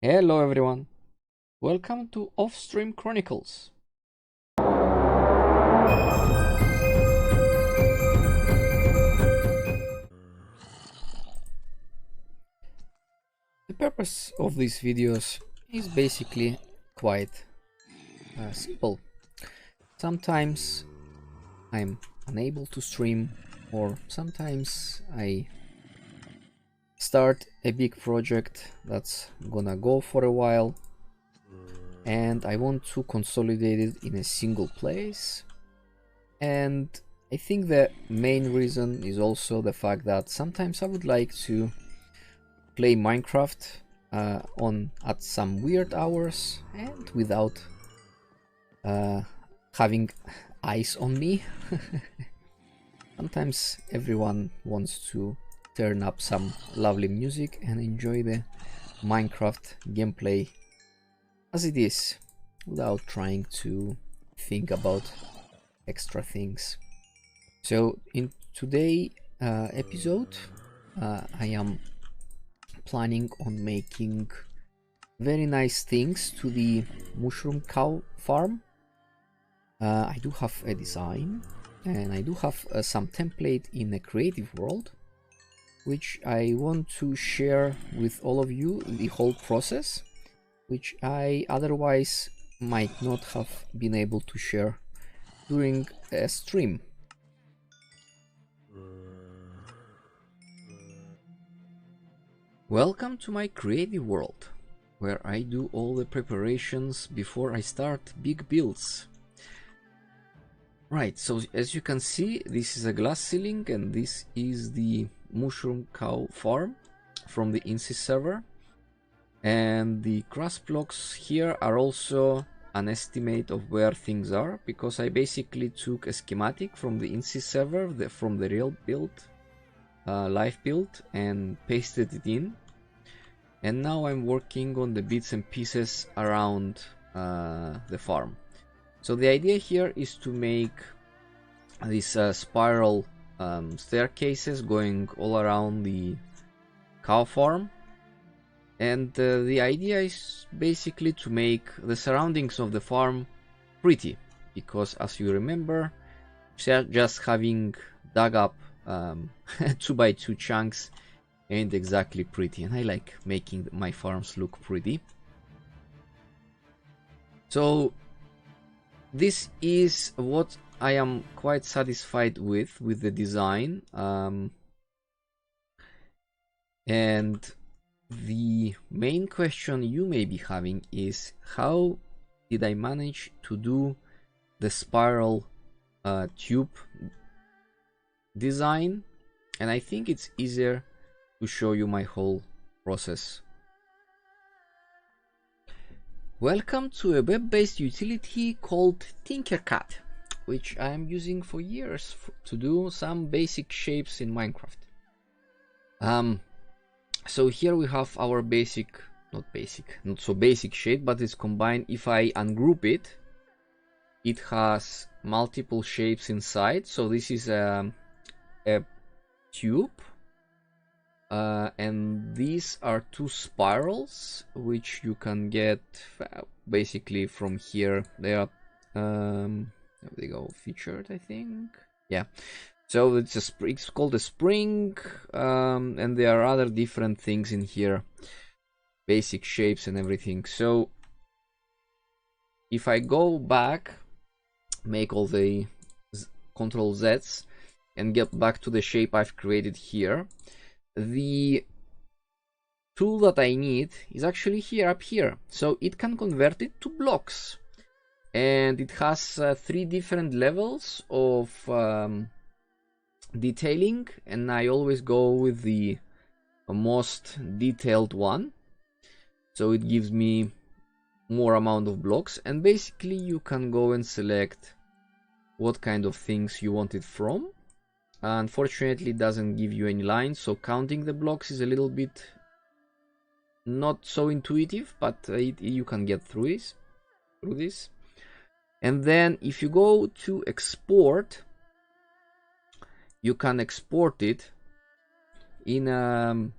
Hello everyone, welcome to Off-Stream Chronicles. The purpose of these videos is basically quite simple. Sometimes I'm unable to stream, or sometimes I start a big project that's gonna go for a while and I want to consolidate it in a single place. And I think the main reason is also the fact that sometimes I would like to play Minecraft at some weird hours and without having eyes on me. Sometimes everyone wants to turn up some lovely music and enjoy the Minecraft gameplay as it is, without trying to think about extra things. So in today's episode, I am planning on making very nice things to the mushroom cow farm. I do have a design and I do have some template in a creative world, which I want to share with all of you, the whole process, which I otherwise might not have been able to share during a stream. Welcome to my creative world, where I do all the preparations before I start big builds. Right, so as you can see, this is a glass ceiling and this is the mushroom cow farm from the INSYS server. And the grass blocks here are also an estimate of where things are, because I basically took a schematic from the INSYS server, from the real build, live build, and pasted it in. And now I'm working on the bits and pieces around the farm. So the idea here is to make these spiral staircases going all around the cow farm. And the idea is basically to make the surroundings of the farm pretty, because as you remember, just having dug up 2x2 chunks ain't exactly pretty, and I like making my farms look pretty. So this is what I am quite satisfied with the design, and the main question you may be having is, how did I manage to do the spiral tube design? And I think it's easier to show you my whole process. Welcome to a web-based utility called Tinkercad, which I am using for years to do some basic shapes in Minecraft. So here we have our not so basic shape, but it's combined. If I ungroup it, it has multiple shapes inside. So this is a tube, and these are two spirals, which you can get basically from here. They are, there they go, featured, I think. Yeah. So it's called a spring, and there are other different things in here, basic shapes and everything. So if I go back, make all the Control Z's, and get back to the shape I've created here, the tool that I need is actually here, up here. So it can convert it to blocks, and it has 3 different levels of detailing, and I always go with the most detailed one, so it gives me more amount of blocks. And basically you can go and select what kind of things you want it from. Unfortunately, it doesn't give you any lines, so counting the blocks is a little bit not so intuitive, but you can get through this. And then if you go to export, you can export it in a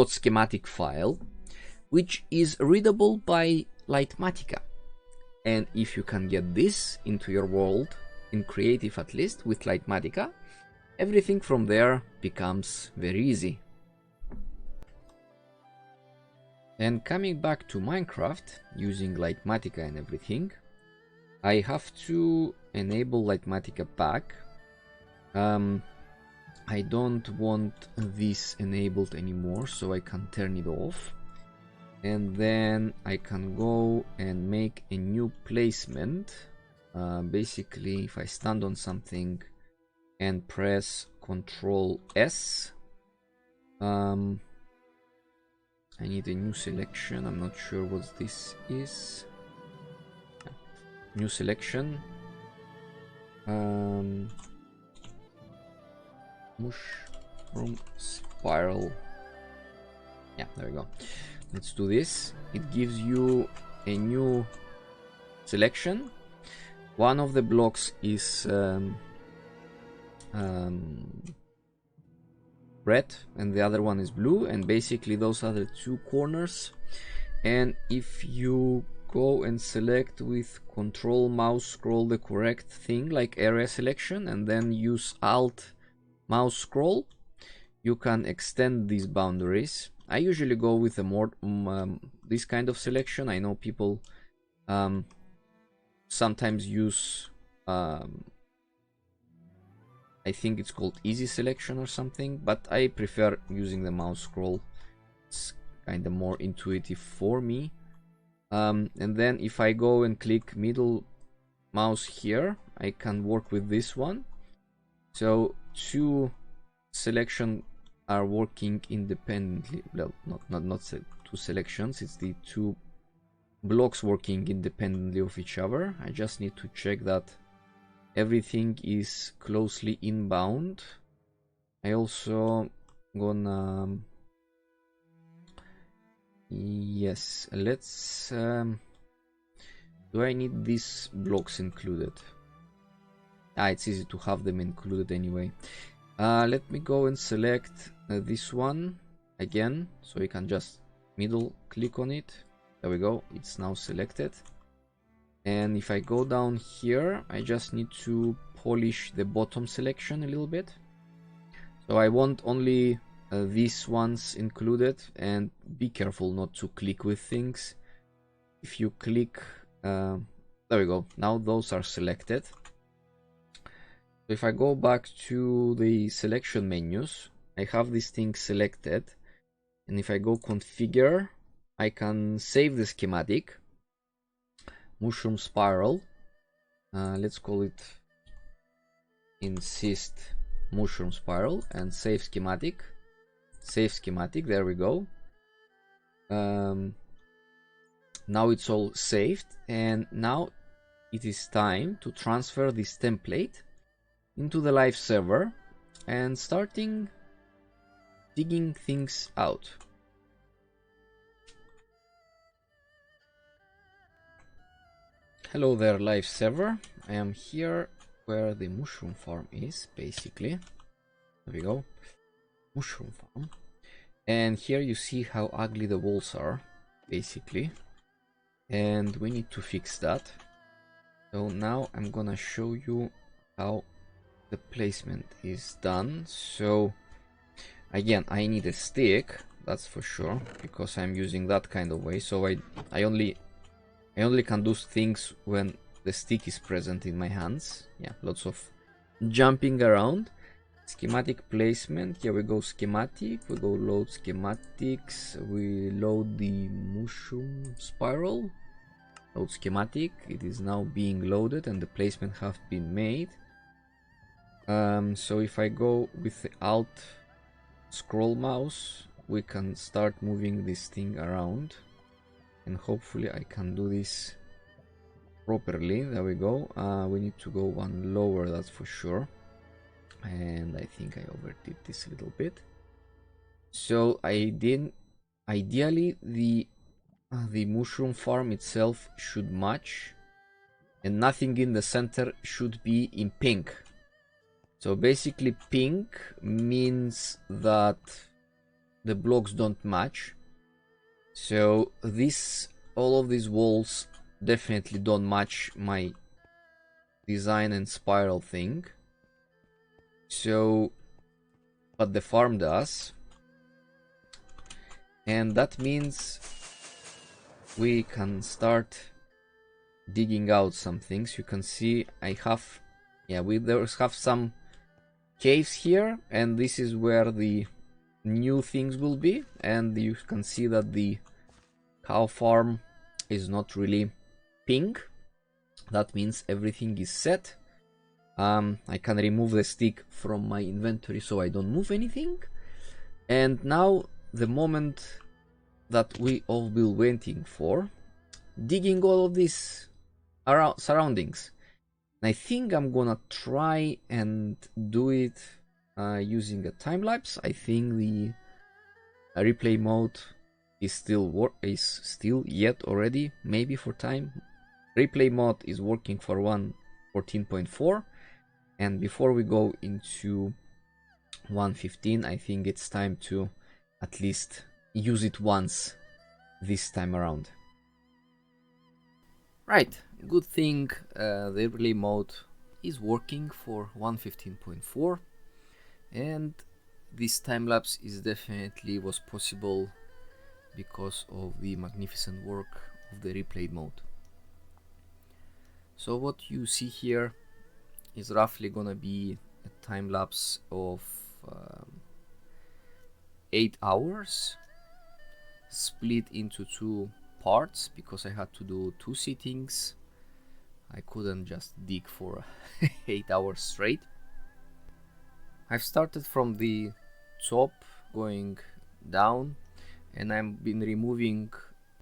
.schematic file, which is readable by Matica. And if you can get this into your world, in creative at least, with Matica, everything from there becomes very easy. And coming back to Minecraft, using Matica and everything, I have to enable Matica pack. I don't want this enabled anymore, so I can turn it off. And then I can go and make a new placement. Basically, if I stand on something and press Ctrl S, I need a new selection. I'm not sure what this is. New selection. Mooshroom spiral. Yeah, there we go. Let's do this. It gives you a new selection. One of the blocks is red and the other one is blue, and basically those are the two corners. And if you go and select with Control mouse scroll the correct thing, like area selection, and then use Alt mouse scroll, you can extend these boundaries. I usually go with a more this kind of selection. I know people sometimes use I think it's called easy selection or something, but I prefer using the mouse scroll. It's kind of more intuitive for me. And then if I go and click middle mouse here, I can work with this one. So two selection are working independently. Well, not two selections, it's the two blocks working independently of each other. I just need to check that everything is closely inbound. I also gonna yes, let's do I need these blocks included? It's easy to have them included anyway. Let me go and select this one again, so you can just middle click on it. There we go, it's now selected. And if I go down here, I just need to polish the bottom selection a little bit. So I want only these ones included, and be careful not to click with things. If you click, there we go, now those are selected. If I go back to the selection menus, I have this thing selected, and if I go configure, I can save the schematic, Mooshroom spiral. Let's call it insist Mooshroom spiral, and save schematic. Save schematic, there we go. Now it's all saved, and now it is time to transfer this template into the live server and starting digging things out. Hello there, live server. I am here where the mushroom farm is, basically. There we go, mushroom farm. And here you see how ugly the walls are, basically. And we need to fix that. So now I'm gonna show you how the placement is done. So again, I need a stick, that's for sure, because I'm using that kind of way. So I only can do things when the stick is present in my hands. Yeah, lots of jumping around. Schematic placement, here we go, schematic, we go load schematics, we load the mushroom spiral, load schematic, it is now being loaded and the placement have been made. So if I go with the Alt scroll mouse, we can start moving this thing around, and hopefully I can do this properly. There we go. We need to go one lower, that's for sure, and I think I overdid this a little bit. So ideally the mushroom farm itself should match, and nothing in the center should be in pink. So basically pink means that the blocks don't match. So all of these walls definitely don't match my design and spiral thing. So, but the farm does. And that means we can start digging out some things. You can see I have, we have some caves here, and this is where the new things will be. And you can see that the cow farm is not really pink. That means everything is set. I can remove the stick from my inventory so I don't move anything. And now the moment that we all been waiting for, digging all of these around surroundings. I think I'm gonna try and do it using a time lapse. I think the replay mode is still yet already maybe for time. Replay mode is working for 1.14.4, and before we go into 1.15, I think it's time to at least use it once this time around. Right, good thing the relay mode is working for 1.15.4, and this time lapse is definitely was possible because of the magnificent work of the replay mode. So what you see here is roughly gonna be a time lapse of 8 hours split into 2 parts because I had to do 2 sittings. I couldn't just dig for 8 hours straight. I've started from the top going down, and I've been removing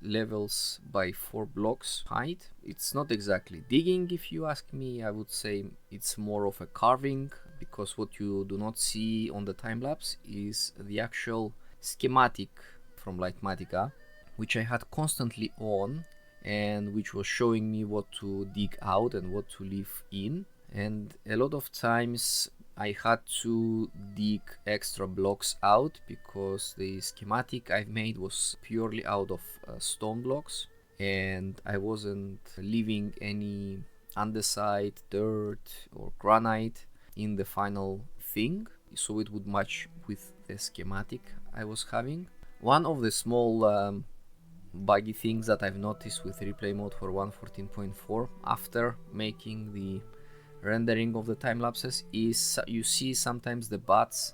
levels by 4 blocks height. It's not exactly digging, if you ask me. I would say it's more of a carving, because what you do not see on the time lapse is the actual schematic from Matica, which I had constantly on, and which was showing me what to dig out and what to leave in. And a lot of times I had to dig extra blocks out because the schematic I've made was purely out of stone blocks, and I wasn't leaving any andesite, dirt or granite in the final thing, so it would match with the schematic I was having. One of the small buggy things that I've noticed with replay mode for 1.14.4 after making the rendering of the time lapses is you see sometimes the bats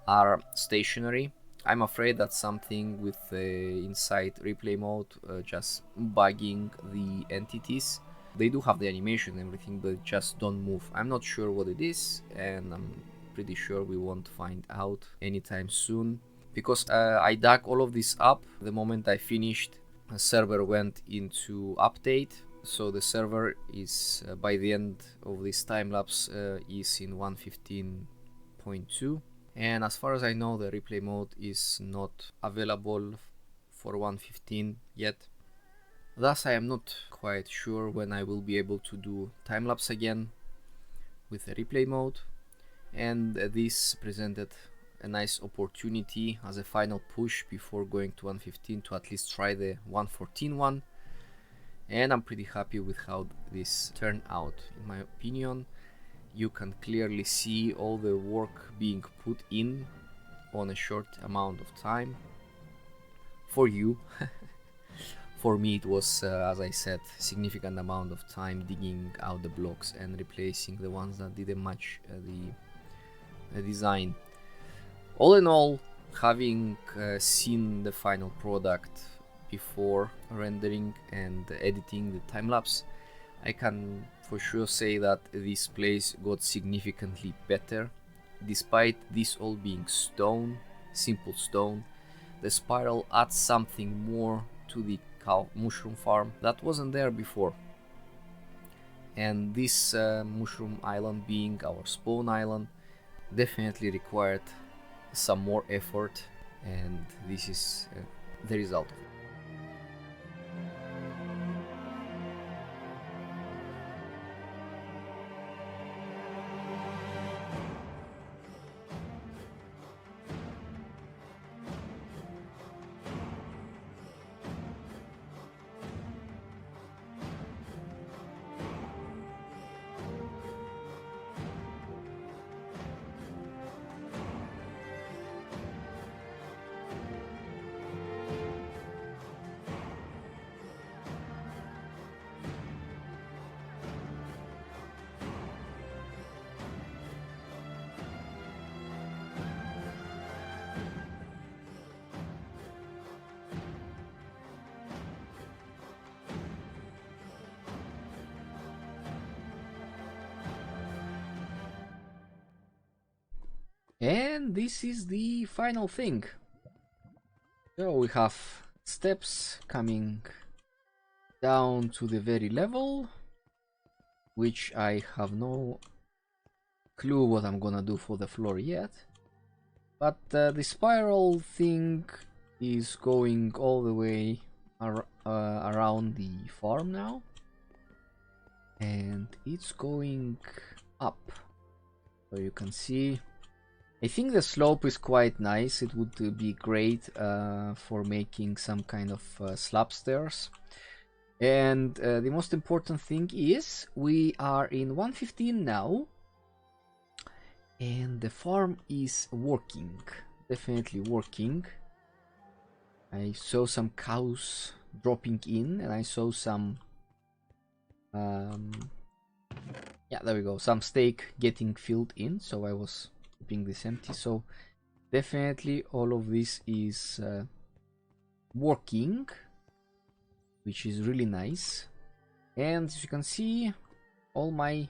are stationary. I'm afraid that's something with the inside replay mode just bugging the entities. They do have the animation and everything, but just don't move. I'm not sure what it is, and I'm pretty sure we won't find out anytime soon, because I dug all of this up the moment I finished. The server went into update, so the server is by the end of this time lapse is in 1.15.2, and as far as I know the replay mode is not available for 1.15 yet. Thus I am not quite sure when I will be able to do time lapse again with the replay mode, and this presented a nice opportunity as a final push before going to 1.15 to at least try the 1.14 one. And I'm pretty happy with how this turned out. In my opinion, you can clearly see all the work being put in on a short amount of time. For you, for me it was, as I said, significant amount of time digging out the blocks and replacing the ones that didn't match the design. All in all, having seen the final product before rendering and editing the time-lapse, I can for sure say that this place got significantly better. Despite this all being stone, simple stone, the spiral adds something more to the mushroom farm that wasn't there before. And this Mooshroom Island, being our spawn island, definitely required some more effort, and this is the result of it. And this is the final thing. So we have steps coming down to the very level, which I have no clue what I'm gonna do for the floor yet. But the spiral thing is going all the way around the farm now. And it's going up. So you can see, I think the slope is quite nice. It would be great for making some kind of slab stairs. And the most important thing is we are in 1:15 now. And the farm is working. Definitely working. I saw some cows dropping in, and I saw some yeah, there we go, some steak getting filled in, so I was keeping this empty. So definitely all of this is working, which is really nice. And as you can see, all my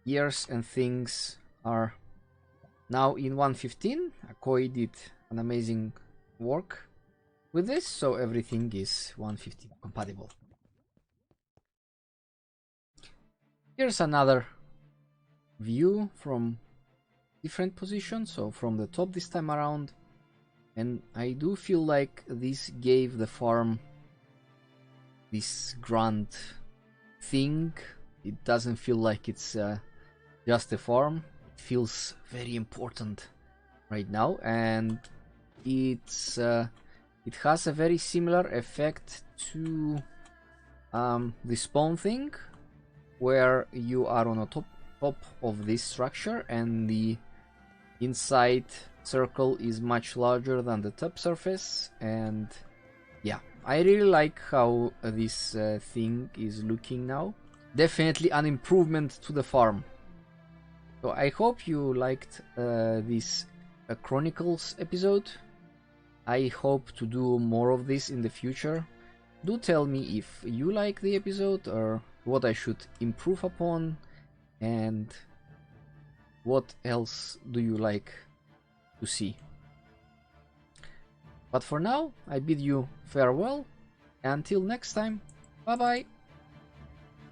gears and things are now in 1:15. Akoi did an amazing work with this, so everything is 1:15 compatible. Here's another view from different positions, so from the top this time around. And I do feel like this gave the farm this grand thing. It doesn't feel like it's just a farm. It feels very important right now, and it's it has a very similar effect to the spawn thing, where you are on a top of this structure and the inside circle is much larger than the top surface. And yeah, I really like how this thing is looking now. Definitely an improvement to the farm. So I hope you liked this Chronicles episode. I hope to do more of this in the future. Do tell me if you like the episode or what I should improve upon, and what else do you like to see. But for now, I bid you farewell. Until next time, bye bye.